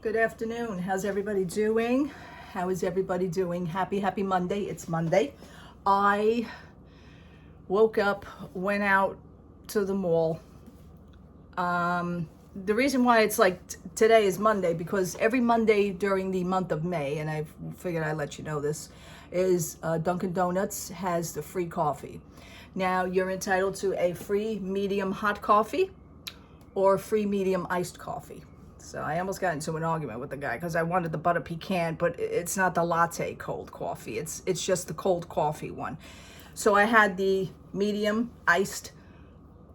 Good afternoon. How's everybody doing? How is everybody doing? Happy Monday. It's Monday. I woke up, went out to the mall. The reason why it's like today is Monday, because every Monday during the month of May, and I figured I'd let you know this, is Dunkin' Donuts has the free coffee. Now, you're entitled to a free medium hot coffee or free medium iced coffee. So I almost got into an argument with the guy because I wanted the butter pecan, but it's not the latte cold coffee. It's just the cold coffee one. So I had the medium iced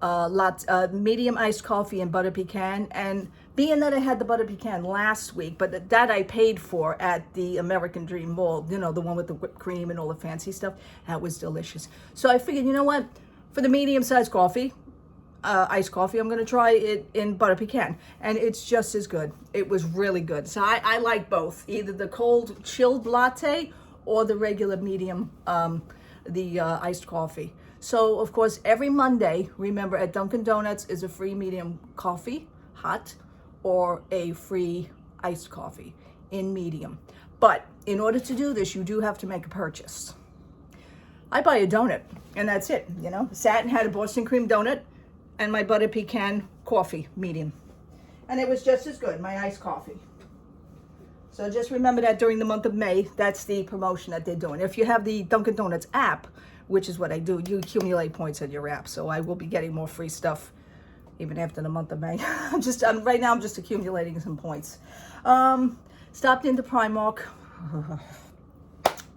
medium iced coffee and butter pecan. And being that I had the butter pecan last week, but that I paid for at the American Dream Mall, you know, the one with the whipped cream and all the fancy stuff, that was delicious. So I figured, you know what, for the medium sized coffee, iced coffee, I'm going to try it in butter pecan, and it's just as good. It was really good. So I like both, either the cold chilled latte or the regular medium, iced coffee. So of course, every Monday, remember, at Dunkin' Donuts is a free medium coffee, hot, or a free iced coffee in medium. But in order to do this, you do have to make a purchase. I buy a donut, and that's it. You know, sat and had a Boston cream donut and my butter pecan coffee, medium. And it was just as good, my iced coffee. So just remember that during the month of May, that's the promotion that they're doing. If you have the Dunkin' Donuts app, which is what I do, you accumulate points on your app. So I will be getting more free stuff even after the month of May. Right now I'm just accumulating some points. Stopped into Primark.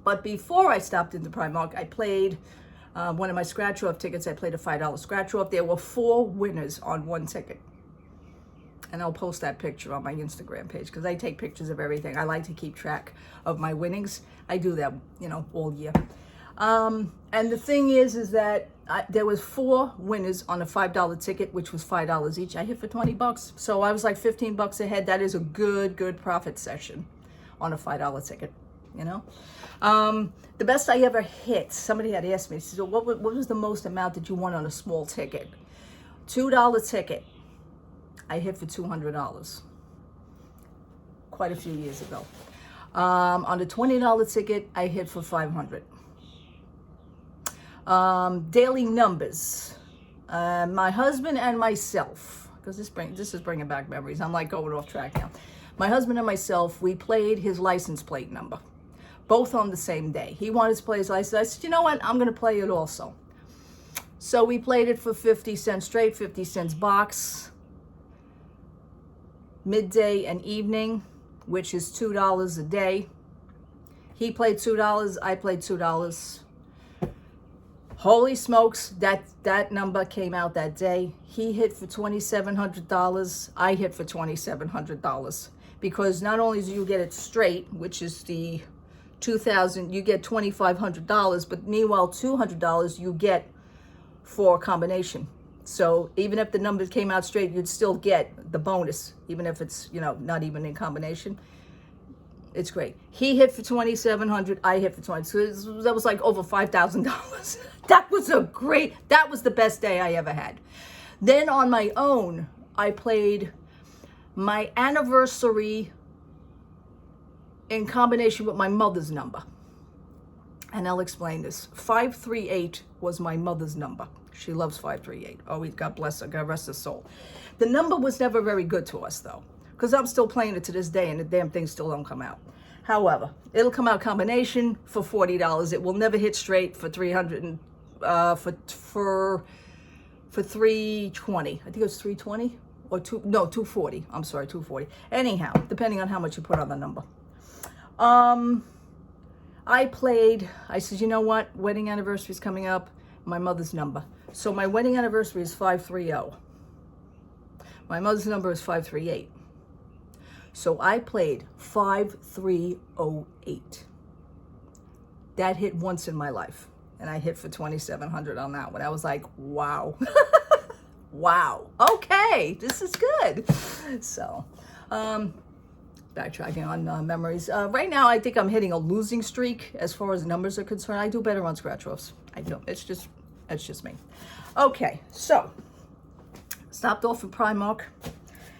But before I stopped into Primark, I played one of my scratch-off tickets. I played a $5 scratch-off. There were 4 winners on one ticket. And I'll post that picture on my Instagram page because I take pictures of everything. I like to keep track of my winnings. I do that, you know, all year. And the thing is that there was 4 winners on a $5 ticket, which was $5 each. I hit for 20 bucks. So I was like 15 bucks ahead. That is a good profit session on a $5 ticket, you know? The best I ever hit, somebody had asked me, so what was the most amount that you won on a small ticket? $2 ticket, I hit for $200, quite a few years ago. On the $20 ticket, I hit for $500. Daily numbers, my husband and myself, because this is bringing back memories. I'm like going off track now. My husband and myself, we played his license plate number, both on the same day. He wanted to play his license. I said, you know what? I'm going to play it also. So we played it for 50 cents straight, 50 cents box, midday and evening, which is $2 a day. He played $2. I played $2. Holy smokes, that number came out that day. He hit for $2,700. I hit for $2,700 because not only do you get it straight, which is the $2,000, you get $2,500, but meanwhile $200 you get for a combination. So even if the numbers came out straight, you'd still get the bonus, even if it's, you know, not even in combination. It's great. He hit for $2,700. I hit for $20. So that was like over $5,000. That was the best day I ever had. Then on my own, I played my anniversary in combination with my mother's number. And I'll explain this. 538 was my mother's number. She loves 538. Oh, God bless her. God rest her soul. The number was never very good to us, though, because I'm still playing it to this day, and the damn thing still don't come out. However, it'll come out combination for $40. It will never hit straight for $300 for $320. I think it was $320 or $240. I'm sorry, $240. Anyhow, depending on how much you put on the number. I said, you know what? Wedding anniversary is coming up. My mother's number. So my wedding anniversary is 530. My mother's number is 538. So I played 5308. That hit once in my life. And I hit for $2,700 on that one. I was like, wow. Wow. Okay, this is good. So, backtracking on memories. Right now, I think I'm hitting a losing streak as far as numbers are concerned. I do better on scratch-offs. I do. It's just me. Okay, so stopped off at Primark.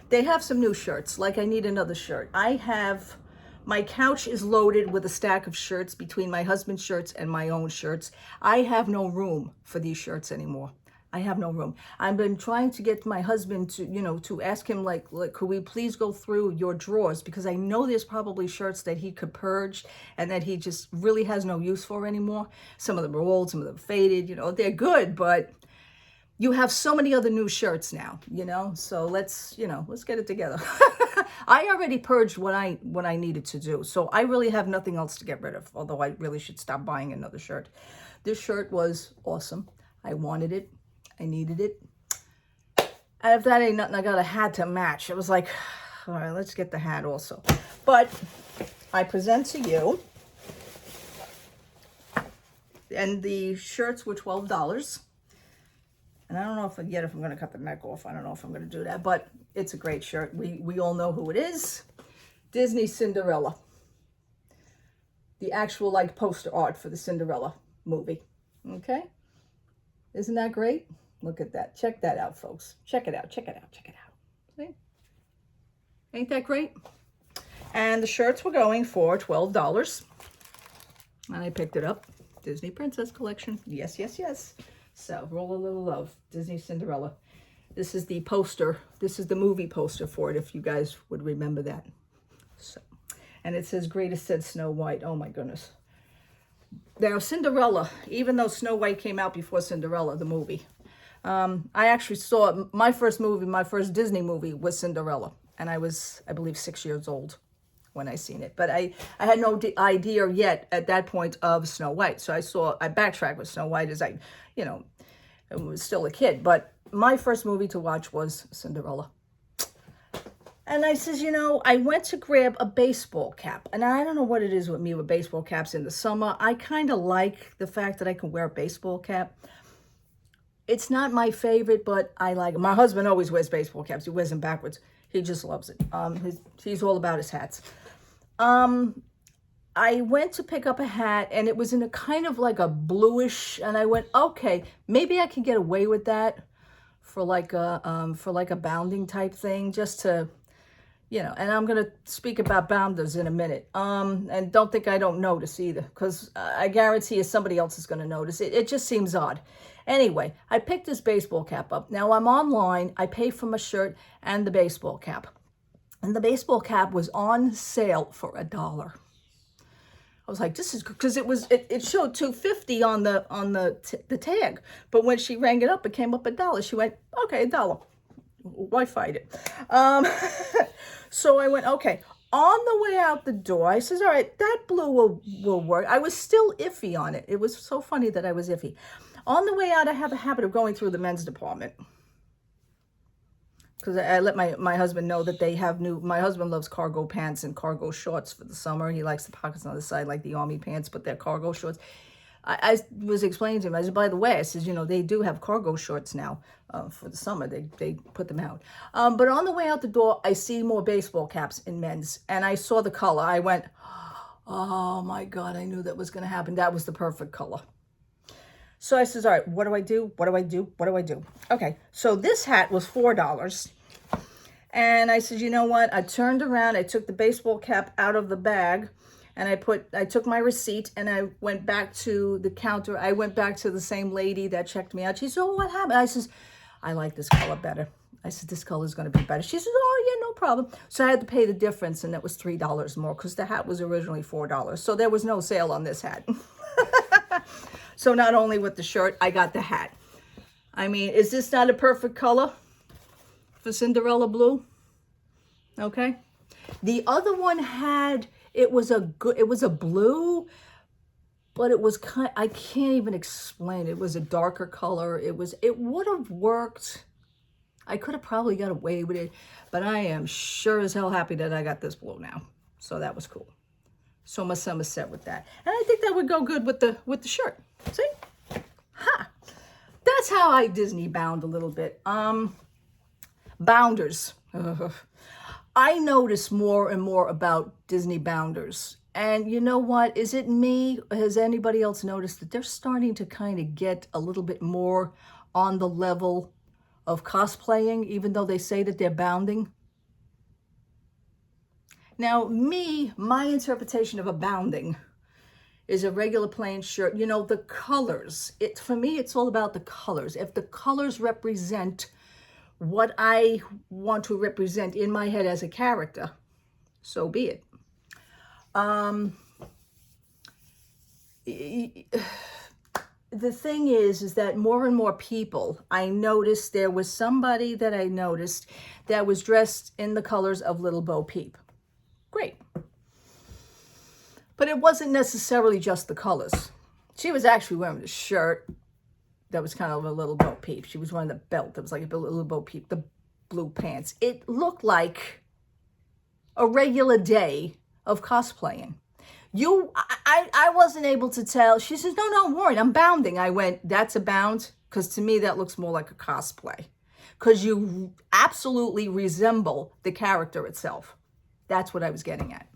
They have some new shirts. Like I need another shirt. My couch is loaded with a stack of shirts between my husband's shirts and my own shirts. I have no room for these shirts anymore. I have no room. I've been trying to get my husband to, to ask him like, could we please go through your drawers? Because I know there's probably shirts that he could purge and that he just really has no use for anymore. Some of them are old, some of them are faded, they're good, but you have so many other new shirts now, so let's get it together. I already purged what I needed to do. So I really have nothing else to get rid of, although I really should stop buying another shirt. This shirt was awesome. I wanted it. I needed it. And if that ain't nothing, I got a hat to match. It was like, all right, let's get the hat also. But I present to you, and the shirts were $12. And I don't know if I'm going to cut the neck off. I don't know if I'm going to do that, but it's a great shirt. We all know who it is. Disney Cinderella. The actual poster art for the Cinderella movie. Okay? Isn't that great? Look at that. Check that out, folks. Check it out. Check it out. Check it out. See? Ain't that great? And the shirts were going for $12. And I picked it up. Disney Princess Collection. Yes, yes, yes. So, roll a little love. Disney Cinderella. This is the poster. This is the movie poster for it, if you guys would remember that. So, and it says, greatest said Snow White. Oh, my goodness. Now, Cinderella, even though Snow White came out before Cinderella, the movie, I actually saw my first Disney movie was Cinderella. And I was, I believe, 6 years old when I seen it. But I had no idea yet at that point of Snow White. So I backtracked with Snow White as I was still a kid. But my first movie to watch was Cinderella. And I says, I went to grab a baseball cap. And I don't know what it is with me with baseball caps in the summer. I kind of like the fact that I can wear a baseball cap. It's not my favorite, but I like it. My husband always wears baseball caps. He wears them backwards. He just loves it. He's all about his hats. I went to pick up a hat, and it was in a kind of like a bluish, and I went, okay, maybe I can get away with that for like a bounding type thing, just to, and I'm going to speak about bounders in a minute. And don't think I don't notice either, because I guarantee you somebody else is going to notice. It just seems odd. Anyway, I picked this baseball cap up. Now I'm online. I pay for my shirt and the baseball cap. And the baseball cap was on sale for $1. I was like, this is good, because it showed $2.50 on the tag. But when she rang it up, it came up $1. She went, okay, $1. Why fight it? So I went, okay. On the way out the door, I says, all right, that blue will work. I was still iffy on it. It was so funny that I was iffy. On the way out, I have a habit of going through the men's department, because I let my husband know that they have my husband loves cargo pants and cargo shorts for the summer. He likes the pockets on the side like the army pants, but they're cargo shorts. I was explaining to him, I said, by the way, I says, they do have cargo shorts now for the summer. They put them out. But on the way out the door, I see more baseball caps in men's, and I saw the color. I went, oh my God, I knew that was going to happen. That was the perfect color. So I says, all right, what do I do? What do I do? What do I do? Okay, so this hat was $4. And I said, you know what? I turned around, I took the baseball cap out of the bag, and I took my receipt, and I went back to the counter. I went back to the same lady that checked me out. She said, oh, what happened? I says, I like this color better. I said, this color is going to be better. She says, oh, yeah, no problem. So I had to pay the difference, and it was $3 more, because the hat was originally $4. So there was no sale on this hat. So not only with the shirt, I got the hat. I mean, is this not a perfect color for Cinderella blue? Okay. The other one it was a blue, but it was I can't even explain it. It was a darker color. It would have worked. I could have probably got away with it, but I am sure as hell happy that I got this blue now. So that was cool. So my summer set with that. And I think that would go good with the shirt. See? Ha! That's how I Disney bound a little bit. Bounders. I notice more and more about Disney bounders. And you know what? Is it me? Has anybody else noticed that they're starting to kind of get a little bit more on the level of cosplaying, even though they say that they're bounding? Now, my interpretation of abounding is a regular plain shirt. You know, the colors. For me, it's all about the colors. If the colors represent what I want to represent in my head as a character, so be it. The thing is that more and more people, I noticed there was somebody that I noticed that was dressed in the colors of Little Bo Peep. Great. But it wasn't necessarily just the colors. She was actually wearing a shirt that was kind of a Little Bo Peep. She was wearing the belt that was like a Little Bo Peep, the blue pants. It looked like a regular day of cosplaying. I wasn't able to tell. She says, no, I'm worried. I'm bounding. I went, that's a bound? Because to me, that looks more like a cosplay. Because you absolutely resemble the character itself. That's what I was getting at.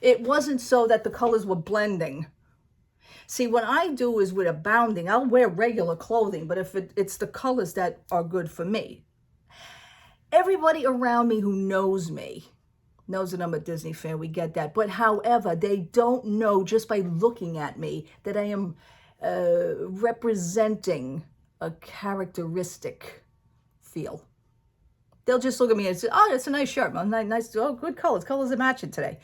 It wasn't so that the colors were blending. See, what I do is with a bounding, I'll wear regular clothing, but if it's the colors that are good for me. Everybody around me who knows me knows that I'm a Disney fan. We get that. But however, they don't know just by looking at me that I am representing a characteristic feel. They'll just look at me and say, oh, that's a nice shirt. Nice. Oh, good colors. Colors are matching today.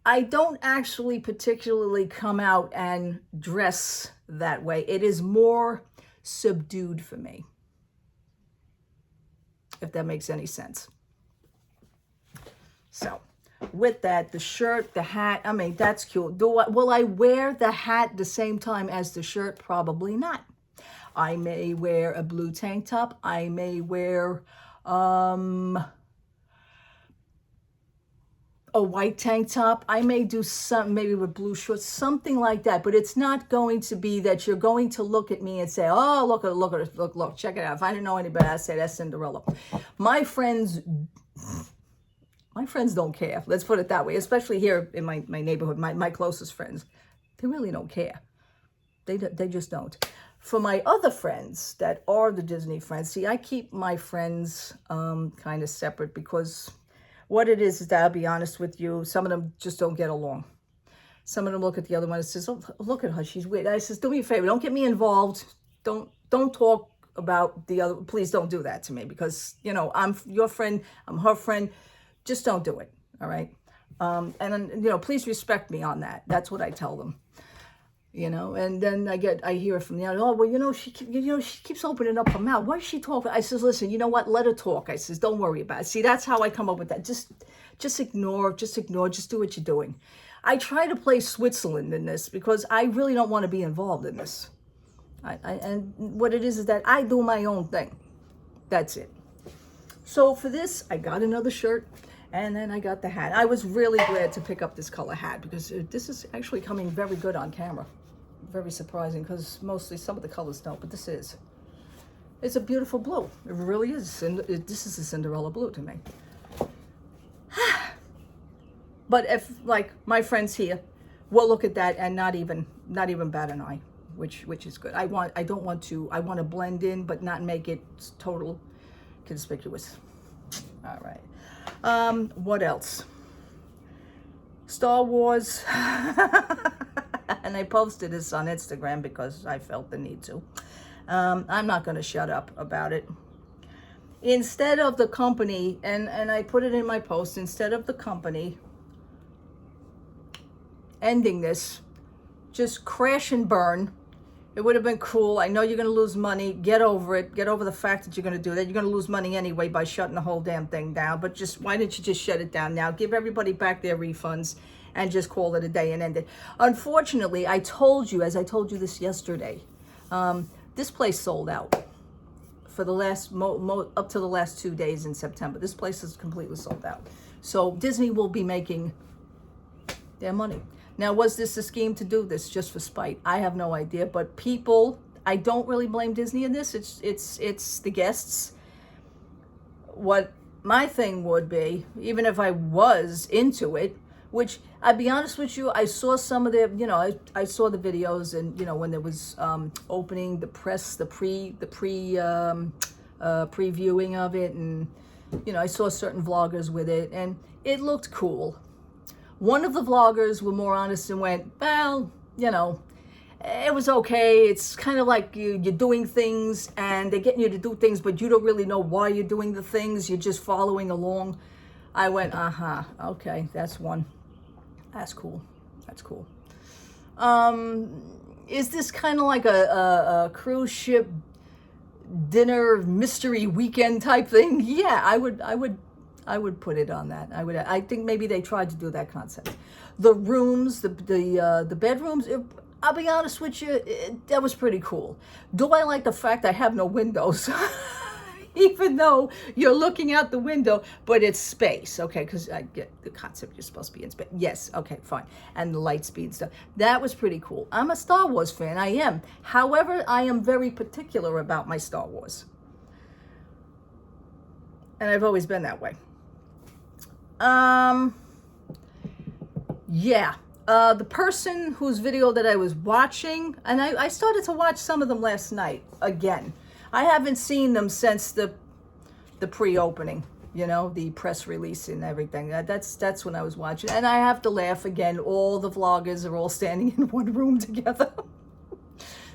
I don't actually particularly come out and dress that way. It is more subdued for me, if that makes any sense. So, with that, the shirt, the hat, I mean, that's cute. Will I wear the hat the same time as the shirt? Probably not. I may wear a blue tank top. I may wear a white tank top. I may do something maybe with blue shorts, something like that. But it's not going to be that you're going to look at me and say, oh, look, check it out. If I didn't know any better, I'd say that's Cinderella. My friends don't care. Let's put it that way, especially here in my neighborhood, my closest friends. They really don't care. They just don't. For my other friends that are the Disney friends, see, I keep my friends kind of separate because what it is that I'll be honest with you, some of them just don't get along. Some of them look at the other one and says, oh, look at her, she's weird. I says, do me a favor, don't get me involved. Don't talk about the other. Please don't do that to me because, you know, I'm your friend, I'm her friend. Just don't do it, all right? And then, you know, please respect me on that. That's what I tell them. You know, and then I hear from the other, oh, well, she keeps opening up her mouth. Why is she talking? I says, listen, you know what? Let her talk. I says, don't worry about it. See, that's how I come up with that. Just ignore, just do what you're doing. I try to play Switzerland in this because I really don't want to be involved in this. And what it is that I do my own thing. That's it. So for this, I got another shirt. And then I got the hat. I was really glad to pick up this color hat because this is actually coming very good on camera. Very surprising because mostly some of the colors don't, but this is. It's a beautiful blue. It really is. And this is a Cinderella blue to me. But if, like, my friends here will look at that and not even bat an eye, which is good. I want to blend in, but not make it total conspicuous. All right. What else? Star Wars. And I posted this on Instagram because I felt the need to. I'm not going to shut up about it. Instead of the company, and I put it in my post, instead of the company ending this, just crash and burn. It would have been cool. I know you're going to lose money. Get over it. Get over the fact that you're going to do that. You're going to lose money anyway by shutting the whole damn thing down. But just, why didn't you just shut it down now? Give everybody back their refunds and just call it a day and end it. Unfortunately, I told you, as I told you this yesterday, this place sold out for the last, up to the last 2 days in September. This place is completely sold out. So Disney will be making their money. Now, was this a scheme to do this just for spite? I have no idea, but people, I don't really blame Disney in this. It's the guests. What my thing would be, even if I was into it, which I'd be honest with you, I saw some of the, I saw the videos and, when there was opening, the press, the previewing of it, and, I saw certain vloggers with it, and it looked cool. One of the vloggers were more honest and went, well, you know, it was okay. It's kind of like you're doing things and they're getting you to do things, but you don't really know why you're doing the things. You're just following along. I went, okay, that's one. That's cool. That's cool. Is this kind of like a cruise ship dinner mystery weekend type thing? Yeah, I would put it on that. I think maybe they tried to do that concept. The rooms, the bedrooms, I'll be honest with you, that was pretty cool. Do I like the fact I have no windows? Even though you're looking out the window, but it's space, okay? Because I get the concept you're supposed to be in space. Yes, okay, fine. And the light speed stuff. That was pretty cool. I'm a Star Wars fan, I am. However, I am very particular about my Star Wars. And I've always been that way. Yeah. The person whose video that I was watching, and I started to watch some of them last night again. I haven't seen them since the pre-opening, you know, the press release and everything. That's when I was watching. And I have to laugh again. All the vloggers are all standing in one room together.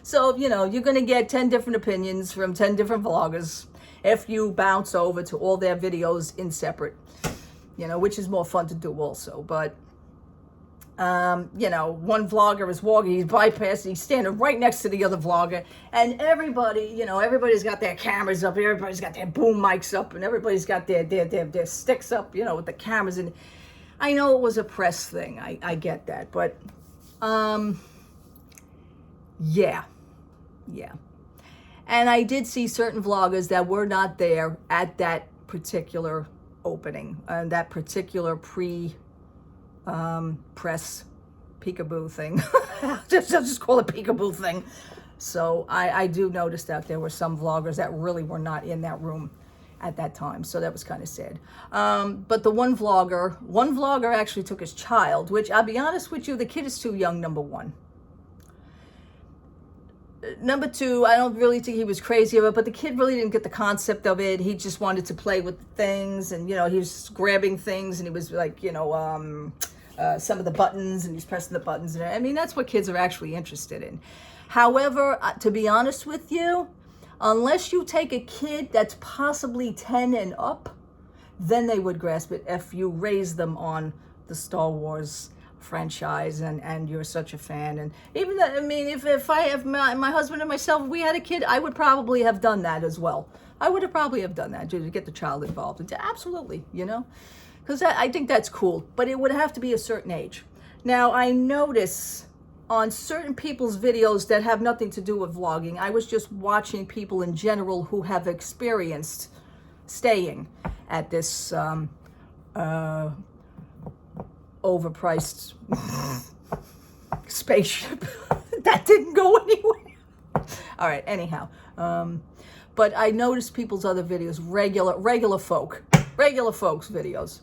So, you know, you're going to get 10 different opinions from 10 different vloggers if you bounce over to all their videos in separate, you know, which is more fun to do also. But you know, one vlogger is walking, he's bypassing, he's standing right next to the other vlogger, and everybody, you know, everybody's got their cameras up, everybody's got their boom mics up, and everybody's got their sticks up, you know, with the cameras. And I know it was a press thing, I get that, but yeah. And I did see certain vloggers that were not there at that particular opening, and that particular press peekaboo thing. I'll just call it peekaboo thing. So I do notice that there were some vloggers that really were not in that room at that time. So that was kind of sad. But the one vlogger actually took his child, which I'll be honest with you, the kid is too young, number one. Number two, I don't really think he was crazy of it, but the kid really didn't get the concept of it. He just wanted to play with things, and, you know, he was grabbing things, and he was like, you know, some of the buttons, and he's pressing the buttons. And I mean, that's what kids are actually interested in. However, to be honest with you, unless you take a kid that's possibly 10 and up, then they would grasp it if you raise them on the Star Wars franchise and you're such a fan. And even that, I mean, if I have my husband and myself, if we had a kid, I would probably have done that as well. I would have probably have done that to get the child involved. Absolutely, you know, because I think that's cool, but it would have to be a certain age. Now, I notice on certain people's videos that have nothing to do with vlogging, I was just watching people in general who have experienced staying at this overpriced spaceship that didn't go anywhere. All right, anyhow, but I noticed people's other videos, regular folks videos.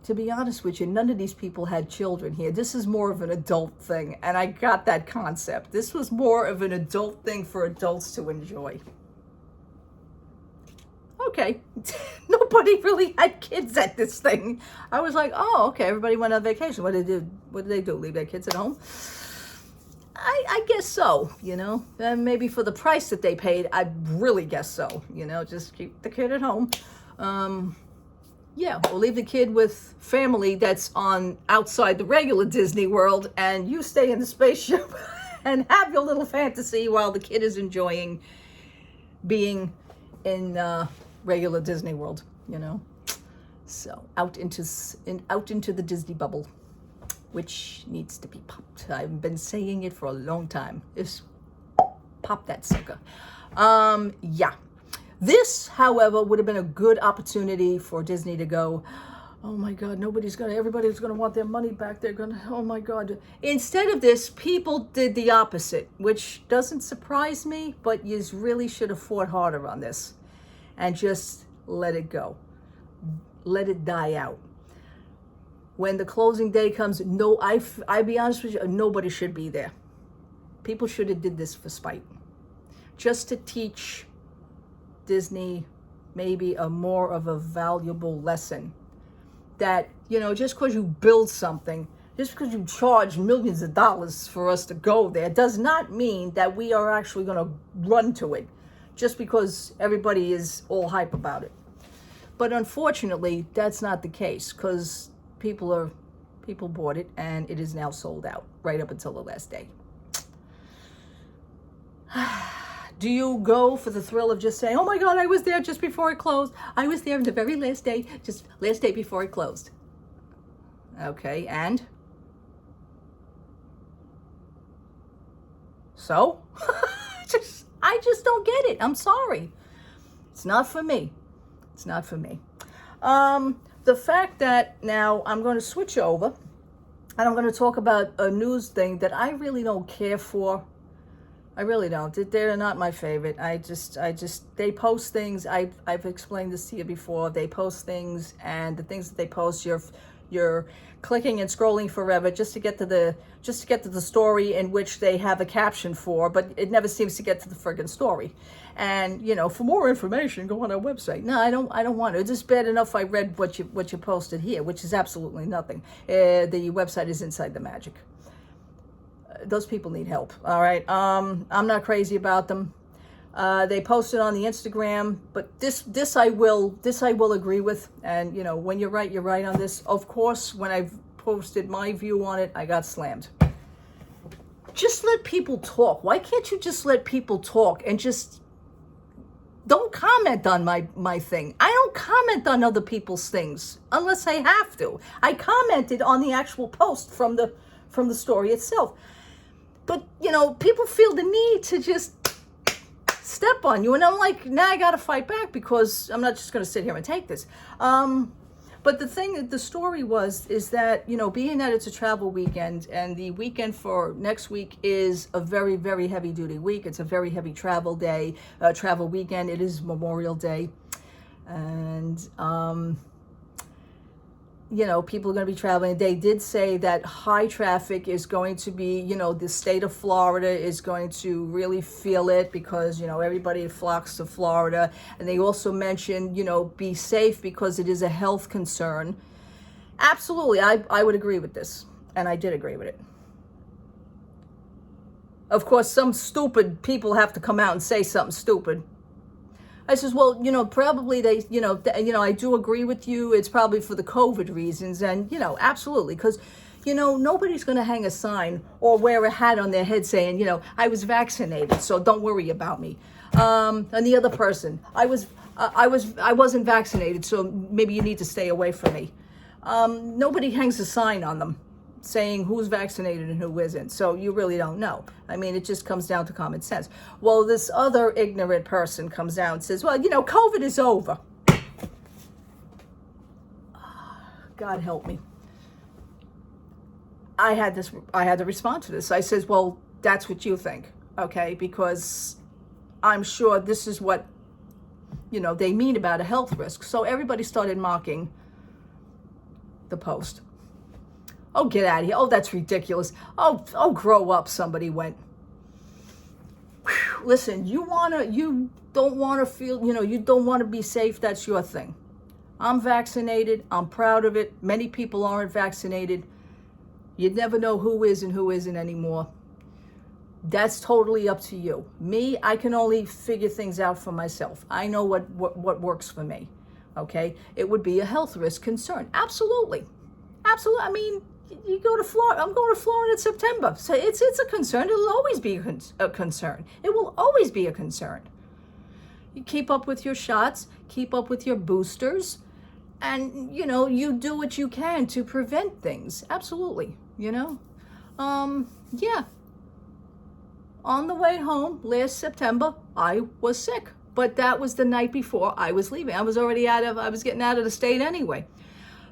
To be honest with you, none of these people had children here. This is more of an adult thing, and I got that concept. This was more of an adult thing for adults to enjoy. Okay, nobody really had kids at this thing. I was like, oh, okay, everybody went on vacation. What did they do? Leave their kids at home? I guess so, you know. And maybe for the price that they paid, I really guess so. You know, just keep the kid at home. Yeah, or leave the kid with family that's on outside the regular Disney World, and you stay in the spaceship and have your little fantasy while the kid is enjoying being in regular Disney World, you know. So out into the Disney bubble, which needs to be popped. I've been saying it for a long time. Just pop that sucker. Yeah. This, however, would have been a good opportunity for Disney to go, oh my God, everybody's gonna want their money back. They're gonna, oh my God. Instead of this, people did the opposite, which doesn't surprise me, but you really should have fought harder on this and just let it go. Let it die out. When the closing day comes, I'll be honest with you, nobody should be there. People should have did this for spite. Just to teach Disney maybe a more of a valuable lesson. That, just because you build something, just because you charge millions of dollars for us to go there, does not mean that we are actually going to run to it just because everybody is all hype about it. But unfortunately, that's not the case, because people bought it, and it is now sold out right up until the last day. Do you go for the thrill of just saying, oh my God, I was there just before it closed. I was there the very last day, just last day before it closed. Okay, and? So? I just don't get it. I'm sorry. It's not for me. It's not for me. The fact that now I'm going to switch over, and I'm going to talk about a news thing that I really don't care for. I really don't. They're not my favorite. They post things. I've explained this to you before. They post things, and the things that they post, you're clicking and scrolling forever just to get to the story in which they have a caption for, but it never seems to get to the friggin' story. And for more information, go on our website. No, I don't want it. It's just bad enough I read what you posted here, which is absolutely nothing. The website is inside the magic. Those people need help. All right. I'm not crazy about them. They posted on the Instagram, but this I will agree with. And when you're right on this. Of course, when I posted my view on it, I got slammed. Just let people talk. Why can't you just let people talk and just don't comment on my thing? I don't comment on other people's things unless I have to. I commented on the actual post from the story itself. But, people feel the need to just step on you. And I'm like, now I got to fight back, because I'm not just going to sit here and take this. But the story is that, being that it's a travel weekend, and the weekend for next week is a very, very heavy duty week. It's a very heavy travel weekend. It is Memorial Day. And, people are going to be traveling. They did say that high traffic is going to be, the state of Florida is going to really feel it, because, everybody flocks to Florida. And they also mentioned, be safe, because it is a health concern. Absolutely. I would agree with this. And I did agree with it. Of course, some stupid people have to come out and say something stupid. I says, well, probably they, I do agree with you. It's probably for the COVID reasons. And, absolutely. Because, nobody's going to hang a sign or wear a hat on their head saying, I was vaccinated, so don't worry about me. And the other person, I wasn't vaccinated, so maybe you need to stay away from me. Nobody hangs a sign on them saying who's vaccinated and who isn't. So you really don't know. I mean, it just comes down to common sense. Well, this other ignorant person comes out and says, well, COVID is over. God help me. I had to respond to this. I says, well, that's what you think, okay? Because I'm sure this is what, they mean about a health risk. So everybody started mocking the post. Oh, get out of here. Oh, that's ridiculous. Oh, grow up, somebody went. Whew. Listen, you don't want to feel, you don't want to be safe. That's your thing. I'm vaccinated. I'm proud of it. Many people aren't vaccinated. You never know who is and who isn't anymore. That's totally up to you. Me, I can only figure things out for myself. I know what works for me. Okay? It would be a health risk concern. Absolutely. Absolutely. I mean, you go to Florida. I'm going to Florida in September. So it's a concern. It'll always be a concern. It will always be a concern. You keep up with your shots, keep up with your boosters, and, you do what you can to prevent things. Absolutely. Yeah. On the way home last September, I was sick. But that was the night before I was leaving. I was getting out of the state anyway.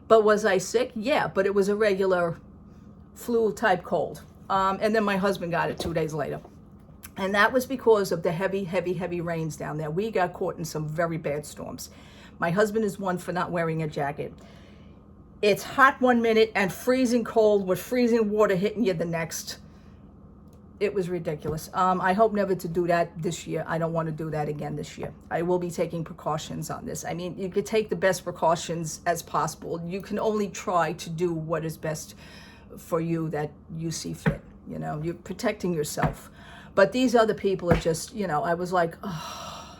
But was I sick? Yeah, but it was a regular flu-type cold. And then my husband got it 2 days later. And that was because of the heavy, heavy, heavy rains down there. We got caught in some very bad storms. My husband is one for not wearing a jacket. It's hot one minute and freezing cold with freezing water hitting you the next. it was ridiculous. I hope never to do that this year. I don't want to do that again this year. I will be taking precautions on this. I mean, you could take the best precautions as possible. You can only try to do what is best for you that you see fit. You know, you're protecting yourself. But these other people are just, you know, I was like, oh.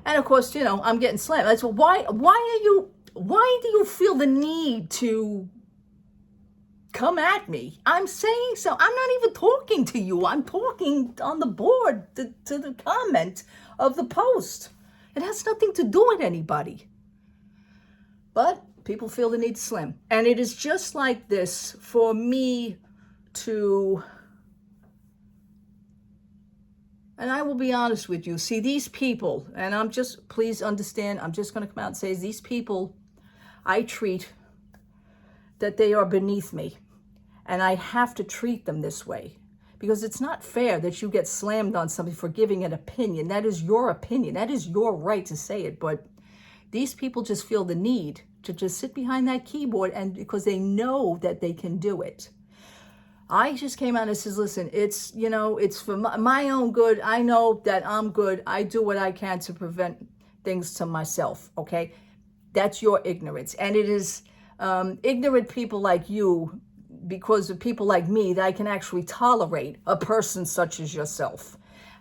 And of course, you know, I'm getting slammed. I said, why do you feel the need to come at me? I'm saying so. I'm not even talking to you. I'm talking on the board to the comment of the post. It has nothing to do with anybody. But people feel the need to slam. And it is just like this for me to, and I will be honest with you, see these people, and I'm just, please understand, I'm just going to come out and say these people, I treat that they are beneath me. And I have to treat them this way. Because it's not fair that you get slammed on something for giving an opinion. That is your opinion. That is your right to say it. But these people just feel the need to just sit behind that keyboard, and because they know that they can do it. I just came out and says, listen, it's, you know, it's for my own good. I know that I'm good. I do what I can to prevent things to myself, okay? That's your ignorance. And it is ignorant people like you, because of people like me, that I can actually tolerate a person such as yourself.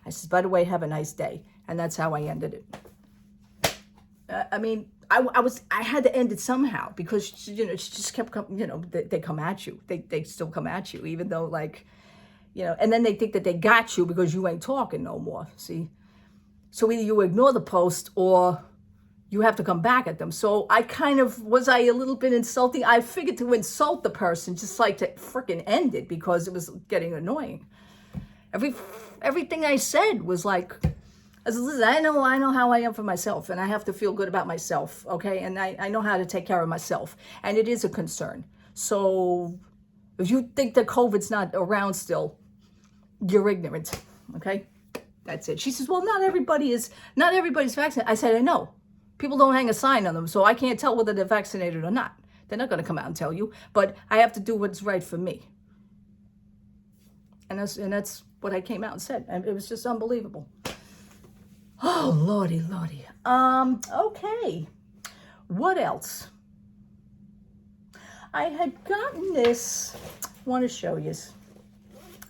I said, by the way, have a nice day. And that's how I ended it. I mean, I had to end it somehow, because, you know, she just kept coming, you know, they come at you. They still come at you, even though, like, you know, and then they think that they got you because you ain't talking no more, see? So either you ignore the post or you have to come back at them. So I kind of, was I a little bit insulting? I figured to insult the person, just like to freaking end it, because it was getting annoying. Everything I said was like, I said, listen, I know how I am for myself, and I have to feel good about myself, okay? And I know how to take care of myself, and it is a concern. So if you think that COVID's not around still, you're ignorant, okay? That's it. She says, well, not everybody's vaccinated. I said, I know. People don't hang a sign on them, so I can't tell whether they're vaccinated or not. They're not going to come out and tell you, but I have to do what's right for me. And that's what I came out and said, and it was just unbelievable. Oh, lordy. Okay. What else? I had gotten this. I want to show you.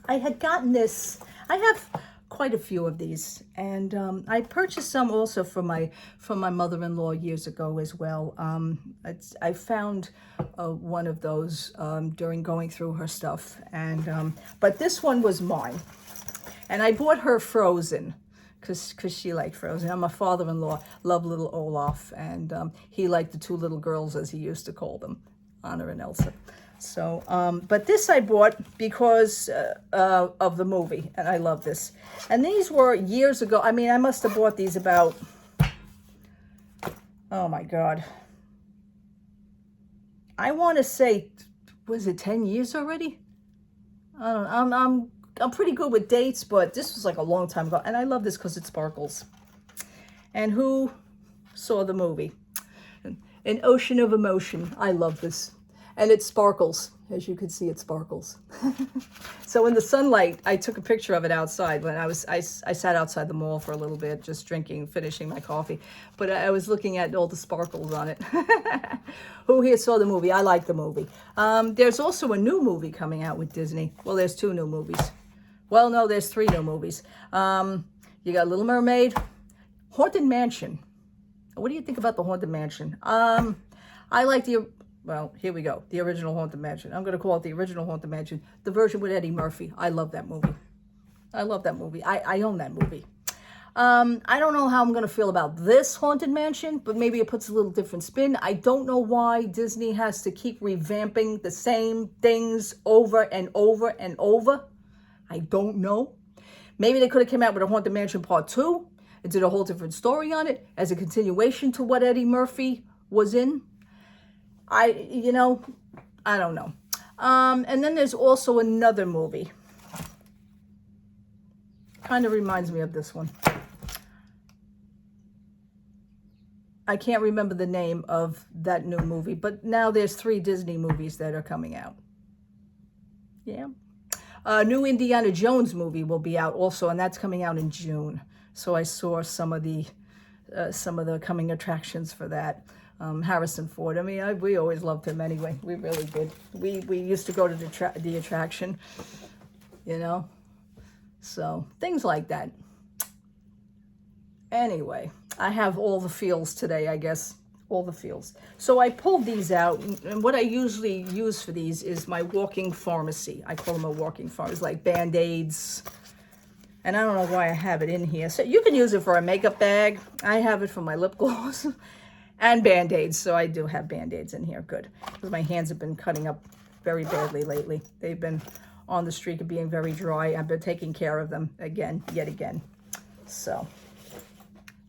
I had gotten this. I have quite a few of these, and I purchased some also from my mother-in-law years ago as well. I found one of those during going through her stuff, and but this one was mine, and I bought her Frozen. Because she liked Frozen. And my father-in-law loved little Olaf, and he liked the two little girls, as he used to call them, Anna and Elsa. So, but this I bought because of the movie, and I love this. And these were years ago. I mean, I must have bought these about, oh my God. I want to say, was it 10 years already? I don't know. I'm pretty good with dates, but this was like a long time ago. And I love this because it sparkles. And who saw the movie? An Ocean of Emotion. I love this. And it sparkles. As you can see, it sparkles. So in the sunlight, I took a picture of it outside when I sat outside the mall for a little bit, just drinking, finishing my coffee. But I was looking at all the sparkles on it. Who here saw the movie? I like the movie. There's also a new movie coming out with Disney. Well, there's 2 new movies. Well, no, there's 3 new movies. You got Little Mermaid, Haunted Mansion. What do you think about the Haunted Mansion? I like well, here we go. The original Haunted Mansion. I'm going to call it the original Haunted Mansion. The version with Eddie Murphy. I love that movie. I love that movie. I own that movie. I don't know how I'm going to feel about this Haunted Mansion, but maybe it puts a little different spin. I don't know why Disney has to keep revamping the same things over and over and over. I don't know. Maybe they could have come out with a Haunted Mansion Part 2 and did a whole different story on it as a continuation to what Eddie Murphy was in. I don't know. And then there's also another movie. Kind of reminds me of this one. I can't remember the name of that new movie, but now there's 3 Disney movies that are coming out. Yeah. A new Indiana Jones movie will be out also, and that's coming out in June. So I saw some of the coming attractions for that. Harrison Ford. I mean, we always loved him anyway. We really did. We used to go to the attraction, you know. So things like that. Anyway, I have all the feels today, I guess. All the feels. So I pulled these out, and what I usually use for these is my walking pharmacy. I call them a walking pharmacy, like Band-Aids. And I don't know why I have it in here. So you can use it for a makeup bag. I have it for my lip gloss and Band-Aids. So I do have Band-Aids in here. Good. Because my hands have been cutting up very badly lately. They've been on the streak of being very dry. I've been taking care of them yet again. So,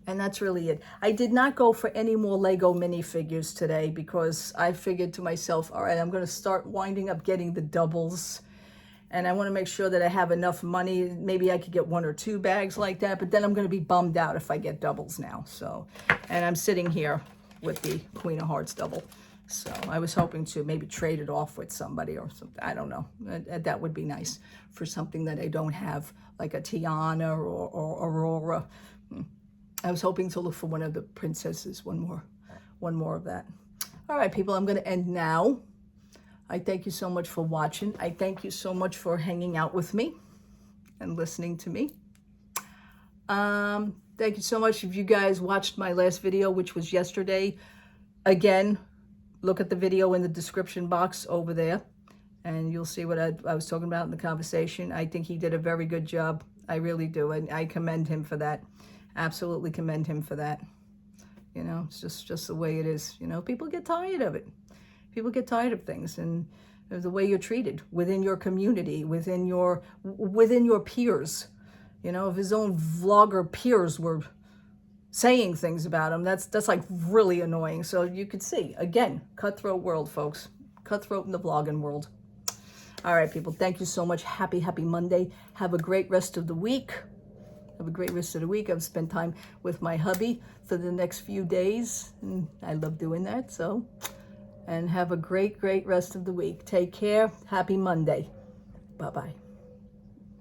and that's really it. I did not go for any more Lego minifigures today because I figured to myself, all right, I'm going to start winding up getting the doubles. And I want to make sure that I have enough money. Maybe I could get 1 or 2 bags like that, but then I'm going to be bummed out if I get doubles now. So, and I'm sitting here with the Queen of Hearts double. So I was hoping to maybe trade it off with somebody or something. I don't know. That would be nice for something that I don't have, like a Tiana or Aurora. I was hoping to look for one of the princesses, one more of that. All right, people, I'm going to end now. I thank you so much for watching. I thank you so much for hanging out with me and listening to me. Thank you so much if you guys watched my last video, which was yesterday. Again, look at the video in the description box over there, and you'll see what I was talking about in the conversation. I think he did a very good job. I really do, and I commend him for that. Absolutely commend him for that. You know, it's just the way it is. You know, people get tired of it. People get tired of things, and the way you're treated within your community, within your peers. You know, if his own vlogger peers were saying things about him, that's like really annoying. So you could see, again, cutthroat world, folks. Cutthroat in the vlogging world. All right, people, thank you so much. Happy Monday. Have a great rest of the week. Have a great rest of the week. I've spent time with my hubby for the next few days, and I love doing that. So, and have a great rest of the week. Take care. Happy Monday. Bye-bye.